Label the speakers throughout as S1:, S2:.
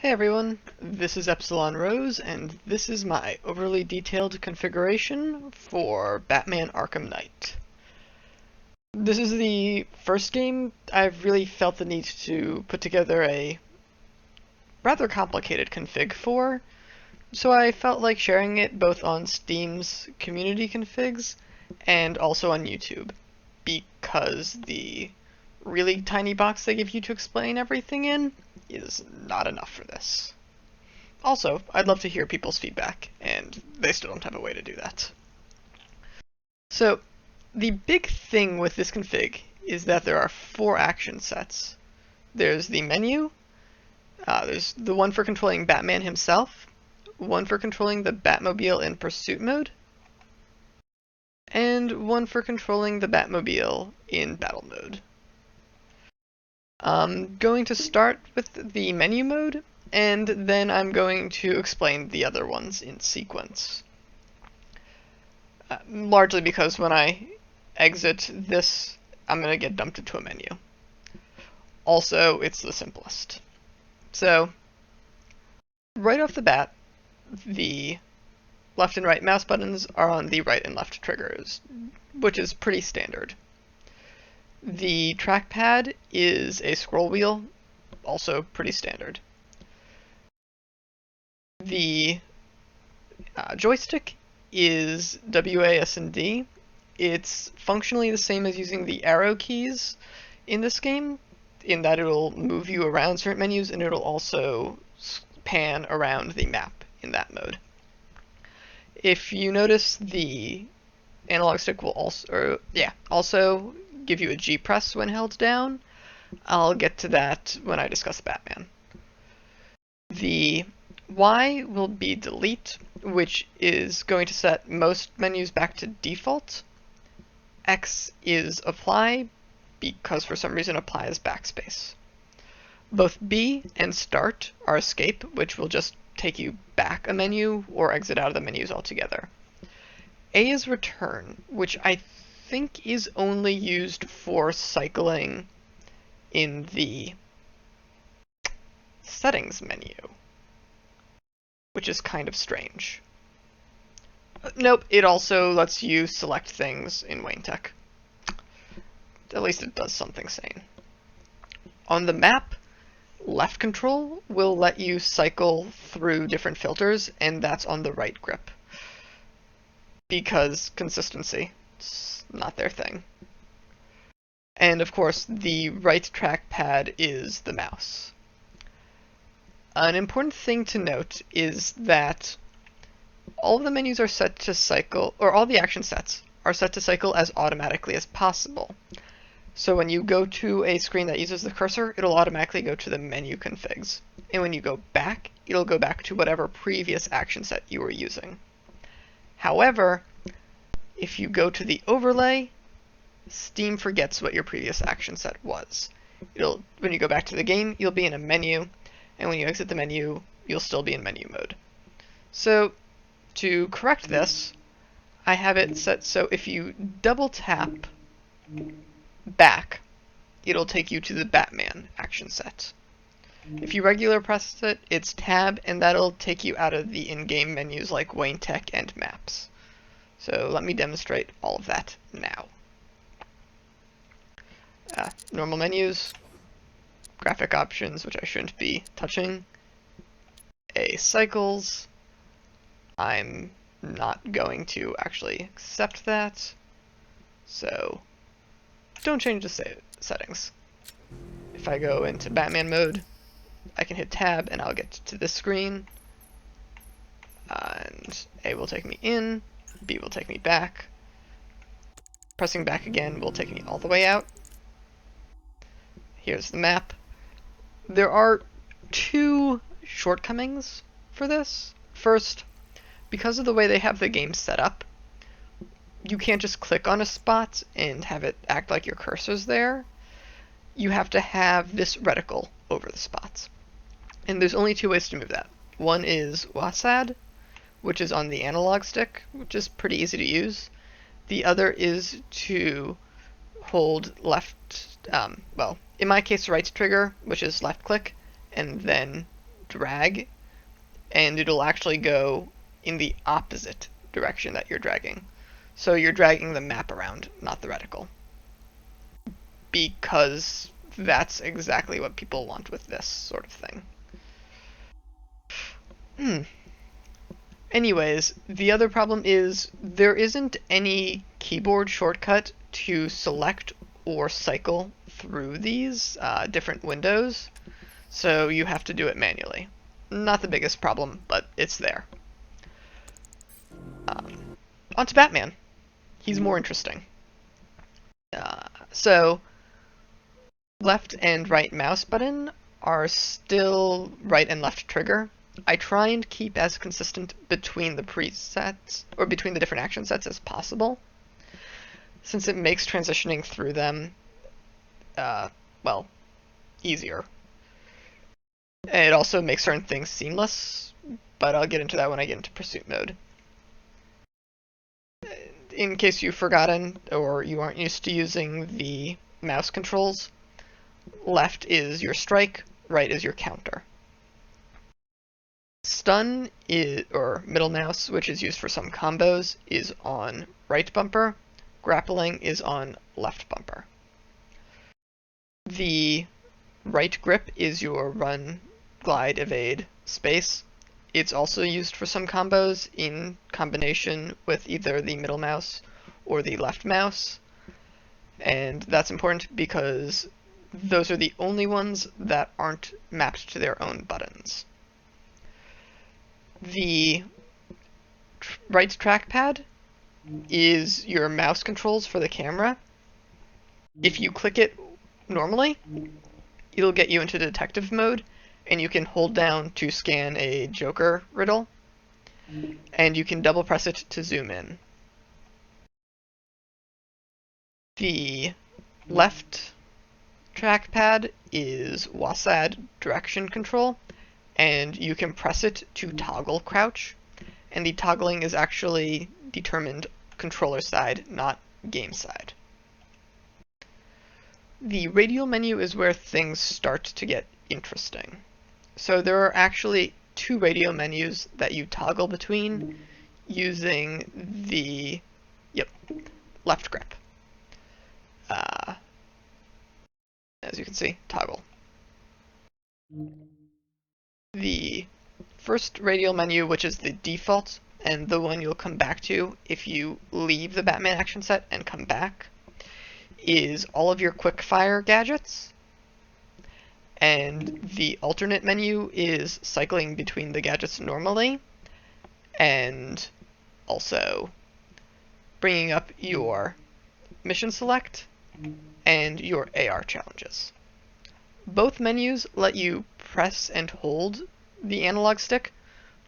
S1: Hey everyone, this is Epsilon Rose, and this is my overly detailed configuration for Batman Arkham Knight. This is the first game I've really felt the need to put together a rather complicated config for, so I felt like sharing it both on Steam's community configs and also on YouTube, because the really tiny box they give you to explain everything in is not enough for this. Also, I'd love to hear people's feedback, and they still don't have a way to do that. So, the big thing with this config is that there are 4 action sets. There's the menu, there's the one for controlling Batman himself, one for controlling the Batmobile in pursuit mode, and one for controlling the Batmobile in battle mode. I'm going to start with the menu mode, and then I'm going to explain the other ones in sequence. Largely because when I exit this, I'm going to get dumped into a menu. Also, it's the simplest. So, right off the bat, the left and right mouse buttons are on the right and left triggers, which is pretty standard. The trackpad is a scroll wheel, also pretty standard. The joystick is WASD. It's functionally the same as using the arrow keys in this game, in that it'll move you around certain menus and it'll also pan around the map in that mode. If you notice, the analog stick will also give you a G press when held down. I'll get to that when I discuss Batman. The Y will be delete, which is going to set most menus back to default. X is apply, because for some reason apply is backspace. Both B and start are escape, which will just take you back a menu or exit out of the menus altogether. A is return, which I think is only used for cycling in the settings menu, which is kind of strange. Nope, it also lets you select things in Wayne Tech. At least it does something sane. On the map, left control will let you cycle through different filters, and that's on the right grip. Because consistency. It's not their thing. And of course, the right trackpad is the mouse. An important thing to note is that all of the menus are set to cycle, or all the action sets are set to cycle as automatically as possible. So when you go to a screen that uses the cursor, it'll automatically go to the menu configs. And when you go back, it'll go back to whatever previous action set you were using. However, if you go to the overlay, Steam forgets what your previous action set was. When you go back to the game, you'll be in a menu, and when you exit the menu, you'll still be in menu mode. So, to correct this, I have it set so if you double tap back, it'll take you to the Batman action set. If you regular press it, it's tab, and that'll take you out of the in-game menus like Wayne Tech and Maps. So let me demonstrate all of that now. Normal menus, graphic options, which I shouldn't be touching, cycles. I'm not going to actually accept that, so don't change the settings. If I go into Batman mode, I can hit tab and I'll get to this screen, and A will take me in, B will take me back. Pressing back again will take me all the way out. Here's the map. There are 2 shortcomings for this. First, because of the way they have the game set up, you can't just click on a spot and have it act like your cursor's there. You have to have this reticle over the spots. And there's only 2 ways to move that. One is WASD, which is on the analog stick, which is pretty easy to use. The other is to hold left, in my case, right trigger, which is left click, and then drag, and it'll actually go in the opposite direction that you're dragging. So you're dragging the map around, not the reticle. Because that's exactly what people want with this sort of thing. Anyways, the other problem is there isn't any keyboard shortcut to select or cycle through these different windows, so you have to do it manually. Not the biggest problem, but it's there. On to Batman. He's more interesting. So, left and right mouse button are still right and left trigger. I try and keep as consistent between the presets, or between the different action sets as possible, since it makes transitioning through them, well, easier. It also makes certain things seamless, but I'll get into that when I get into pursuit mode. In case you've forgotten, or you aren't used to using the mouse controls, left is your strike, right is your counter. Stun is, or middle mouse, which is used for some combos, is on right bumper. Grappling is on left bumper. The right grip is your run, glide, evade, space. It's also used for some combos in combination with either the middle mouse or the left mouse. And that's important because those are the only ones that aren't mapped to their own buttons. The right trackpad is your mouse controls for the camera. If you click it normally, it'll get you into detective mode, and you can hold down to scan a Joker riddle, and you can double press it to zoom in. The left trackpad is WASD direction control, and you can press it to toggle crouch, and the toggling is actually determined controller side, not game side. The radial menu is where things start to get interesting. So there are actually two radial menus that you toggle between using the left grip. As you can see, toggle. The first radial menu, which is the default, and the one you'll come back to if you leave the Batman action set and come back, is all of your quick-fire gadgets. And the alternate menu is cycling between the gadgets normally, and also bringing up your mission select and your AR challenges. Both menus let you press and hold the analog stick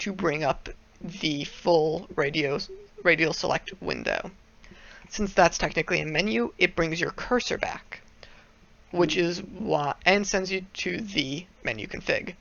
S1: to bring up the full radial select window. Since that's technically a menu, it brings your cursor back, which is why, and sends you to the menu config,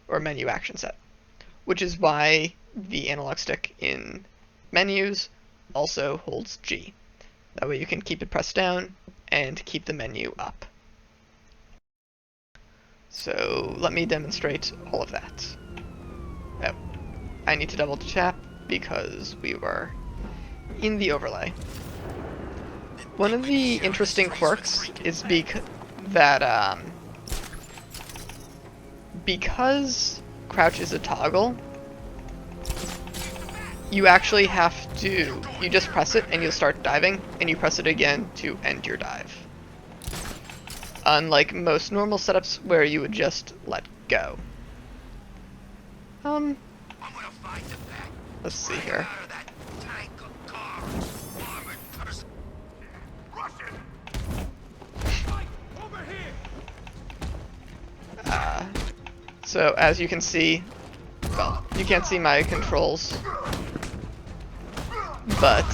S1: or menu action set, which is why the analog stick in menus also holds G. That way you can keep it pressed down and keep the menu up. So let me demonstrate all of that. Oh, I need to double tap because we were in the overlay. One of the interesting quirks is because crouch is a toggle, you actually have to, you just press it and you'll start diving, and you press it again to end your dive. Unlike most normal setups where you would just let go. Let's see here. So as you can see, well, you can't see my controls, but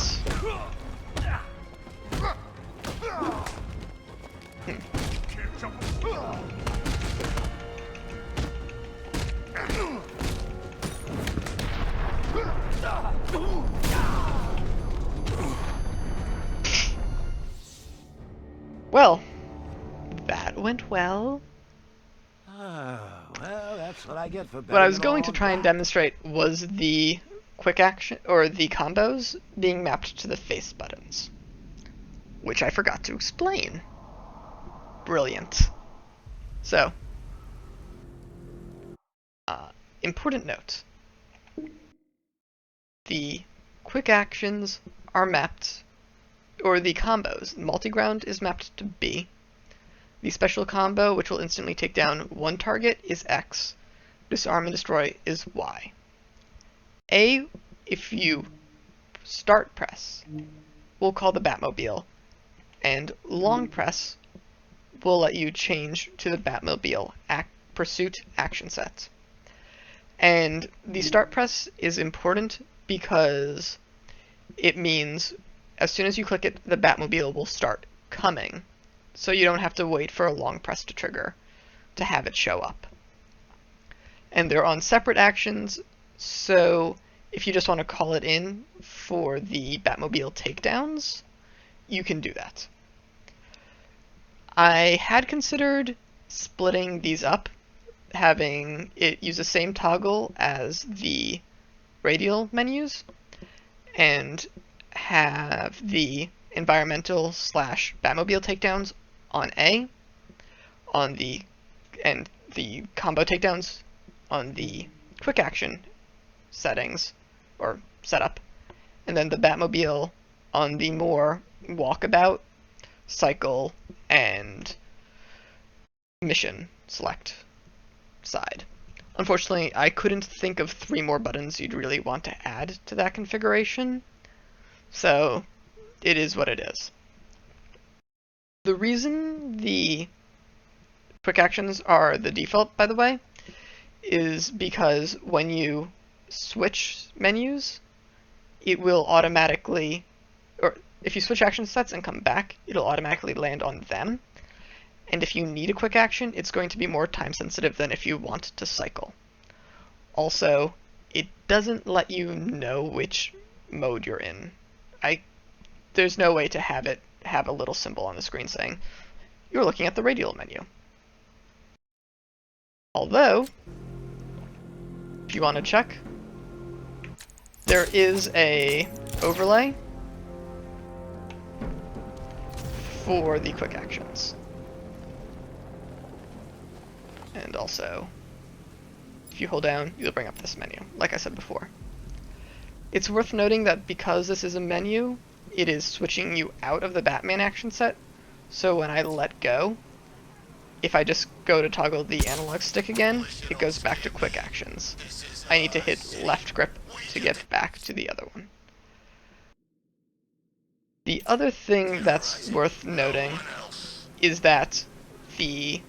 S1: well, that went well.
S2: Oh, well, that's That's what I get for
S1: What I was
S2: betting it
S1: going
S2: all
S1: to
S2: on
S1: try and
S2: that.
S1: demonstrate was the quick action, or the combos, being mapped to the face buttons, which I forgot to explain. Brilliant. So, important note. The quick actions are mapped, or the combos. Multi-ground is mapped to B. The special combo, which will instantly take down one target, is X. Disarm and destroy is Y. A, if you start press, will call the Batmobile, and long press will let you change to the Batmobile pursuit action set. And the start press is important because it means as soon as you click it, the Batmobile will start coming. So you don't have to wait for a long press to trigger to have it show up. And they're on separate actions, so if you just want to call it in for the Batmobile takedowns, you can do that. I had considered splitting these up, having it use the same toggle as the radial menus, and have the environmental / Batmobile takedowns on A, and the combo takedowns on the quick action settings or setup, and then the Batmobile on the more walkabout, cycle, and mission select side. Unfortunately, I couldn't think of 3 more buttons you'd really want to add to that configuration, so it is what it is. The reason the quick actions are the default, by the way, is because when you switch menus, it will automatically, or if you switch action sets and come back, it'll automatically land on them. And if you need a quick action, it's going to be more time sensitive than if you want to cycle. Also, it doesn't let you know which mode you're in. There's no way to have it have a little symbol on the screen saying, you're looking at the radial menu. Although, if you want to check, there is a overlay for the quick actions. And also, if you hold down, you'll bring up this menu, like I said before. It's worth noting that because this is a menu, it is switching you out of the Batman action set, so when I let go, if I just go to toggle the analog stick again, it goes back to quick actions. I need to hit left grip to get back to the other one. The other thing that's worth noting is that the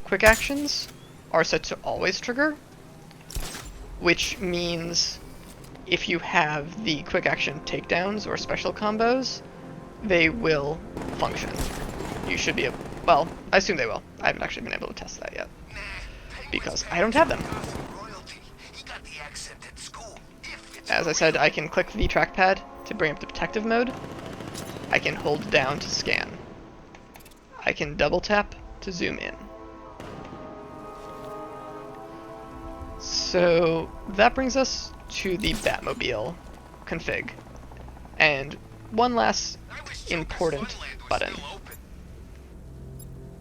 S1: quick actions are set to always trigger, which means if you have the quick action takedowns or special combos, they will function. You should be able, well, I assume they will. I haven't actually been able to test that yet, because I don't have them. As I said, I can click the trackpad to bring up the detective mode. I can hold down to scan. I can double tap to zoom in. So that brings us to the Batmobile config, and one last important button.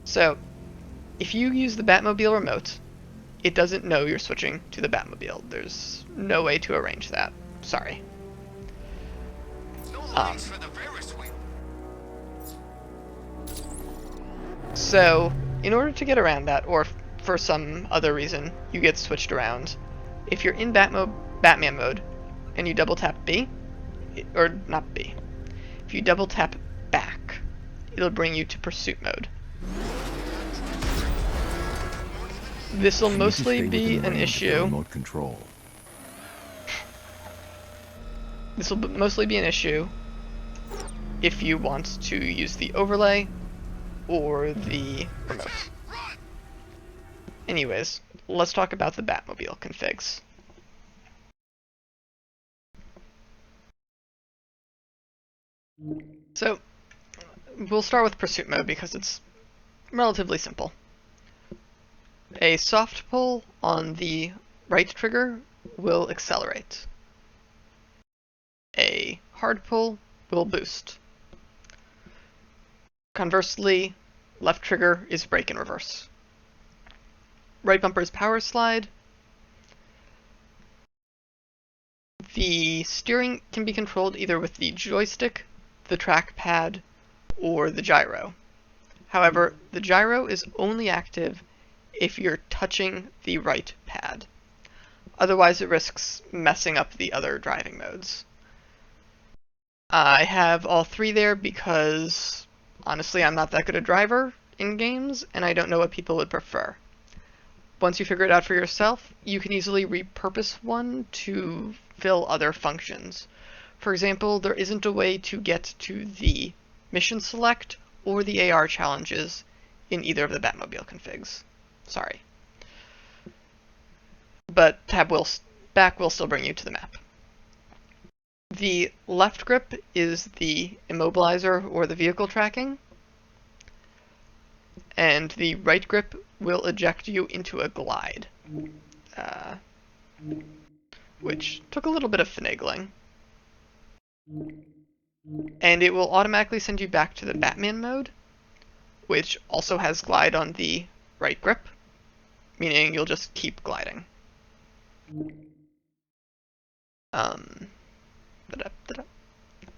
S1: So if you use the Batmobile remote, it doesn't know you're switching to the Batmobile. There's no way to arrange that. Sorry. So in order to get around that, or for some other reason you get switched around, if you're in Batman mode and you double tap B, or not B, if you double tap back, it'll bring you to pursuit mode. This will mostly be an issue.
S2: Remote control.
S1: This will mostly be an issue if you want to use the overlay or the remote. Anyways, let's talk about the Batmobile configs. So, we'll start with pursuit mode because it's relatively simple. A soft pull on the right trigger will accelerate. A hard pull will boost. Conversely, left trigger is brake in reverse. Right bumper is power slide. The steering can be controlled either with the joystick, the trackpad, or the gyro. However, the gyro is only active if you're touching the right pad. Otherwise, it risks messing up the other driving modes. I have all three there because, honestly, I'm not that good a driver in games, and I don't know what people would prefer. Once you figure it out for yourself, you can easily repurpose one to fill other functions. For example, there isn't a way to get to the mission select or the AR challenges in either of the Batmobile configs. Sorry. But back will still bring you to the map. The left grip is the immobilizer or the vehicle tracking, and the right grip will eject you into a glide, which took a little bit of finagling. And it will automatically send you back to the Batman mode, which also has glide on the right grip, meaning you'll just keep gliding.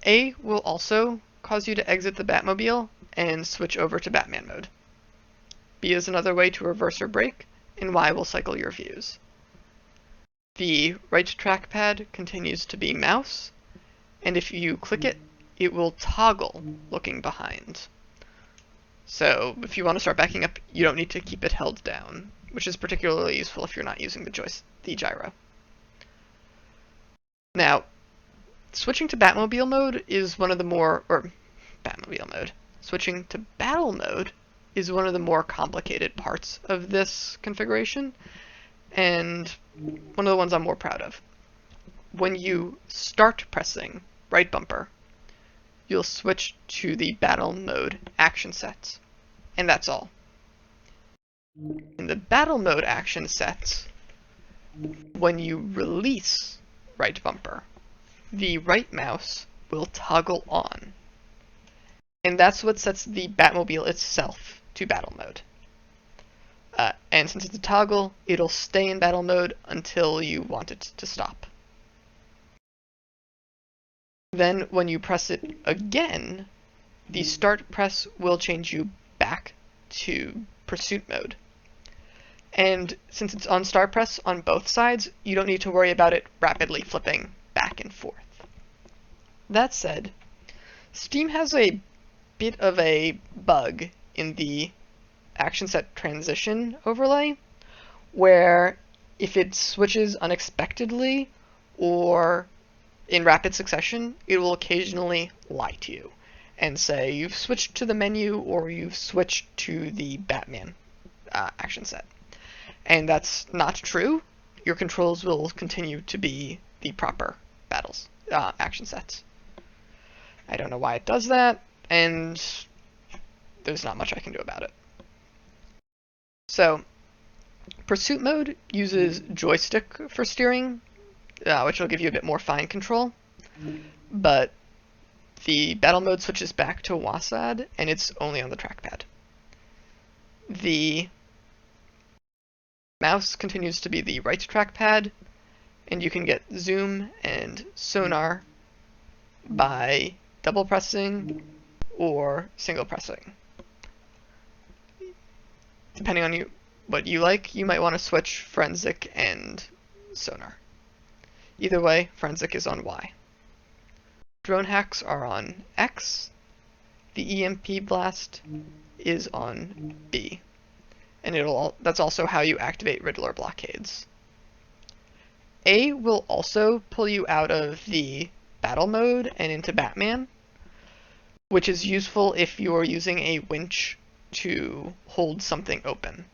S1: A will also cause you to exit the Batmobile and switch over to Batman mode. B is another way to reverse or brake, and Y will cycle your views. The right trackpad continues to be mouse, and if you click it, it will toggle looking behind. So if you want to start backing up, you don't need to keep it held down, which is particularly useful if you're not using the gyro. Now, switching to Batmobile mode is one of the more, Batmobile mode. Switching to Battle mode is one of the more complicated parts of this configuration, and one of the ones I'm more proud of. When you start pressing right bumper, you'll switch to the Battle mode action sets, and that's all. In the Battle mode action sets, when you release right bumper, the right mouse will toggle on. And that's what sets the Batmobile itself to battle mode. And since it's a toggle, it'll stay in battle mode until you want it to stop. Then when you press it again, the start press will change you back to pursuit mode. And since it's on start press on both sides, you don't need to worry about it rapidly flipping back and forth. That said, Steam has a bit of a bug in the action set transition overlay, where if it switches unexpectedly or in rapid succession, it will occasionally lie to you and say you've switched to the menu or you've switched to the Batman action set. And that's not true. Your controls will continue to be the proper action sets. I don't know why it does that, and there's not much I can do about it. So, Pursuit mode uses joystick for steering, which will give you a bit more fine control, but the battle mode switches back to WASD, and it's only on the trackpad. The mouse continues to be the right trackpad, and you can get zoom and sonar by double pressing or single pressing. Depending on what you like, you might want to switch forensic and sonar. Either way, forensic is on Y. Drone hacks are on X. The EMP blast is on B. And that's also how you activate Riddler blockades. A will also pull you out of the battle mode and into Batman, which is useful if you're using a winch to hold something open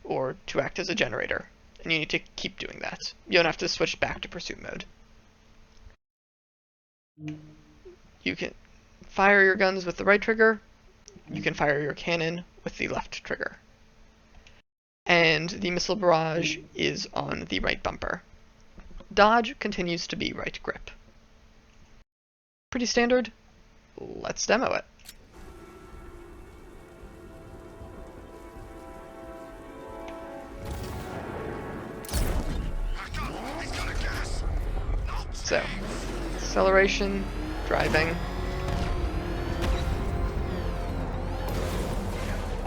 S1: or to act as a generator, and you need to keep doing that. You don't have to switch back to pursuit mode. You can fire your guns with the right trigger. You can fire your cannon with the left trigger. and the missile barrage is on the right bumper. Dodge continues to be right grip. Pretty standard. Let's demo it. So, acceleration, driving.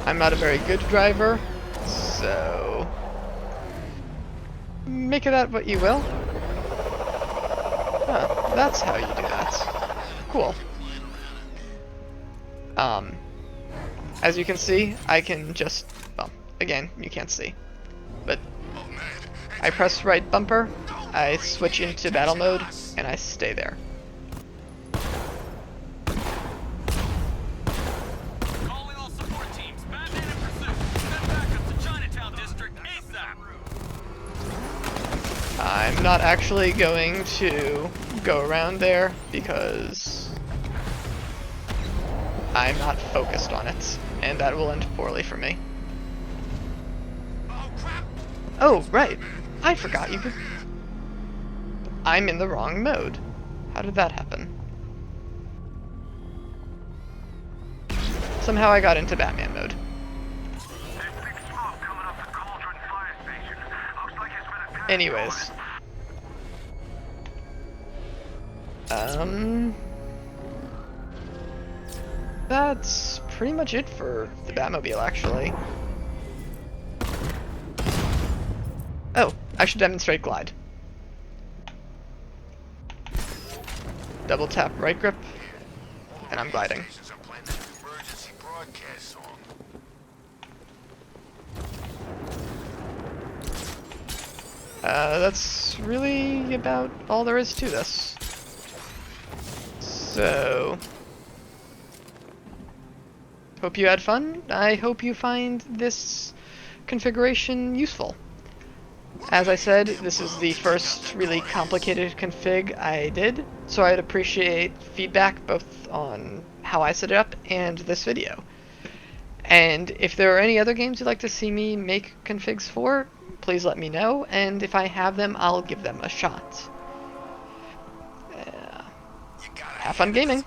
S1: I'm not a very good driver, so make of that what you will. Huh, that's how you do that. Cool. As you can see, I can just, well, again, you can't see, but I press right bumper, I switch into battle mode, and I stay there.
S2: Calling all support teams. Batman in pursuit. Send backup to Chinatown District ASAP.
S1: I'm not actually going to go around there because I'm not focused on it, and that will end poorly for me. Oh, right. I forgot you could... I'm in the wrong mode. How did that happen? Somehow I got into Batman mode. Anyways. That's pretty much it for the Batmobile, actually. Oh, I should demonstrate glide. Double tap right grip, and I'm gliding. That's really about all there is to this. So, hope you had fun. I hope you find this configuration useful. As I said, this is the first really complicated config I did, so I'd appreciate feedback both on how I set it up and this video. And if there are any other games you'd like to see me make configs for, please let me know, and if I have them, I'll give them a shot. Have fun gaming!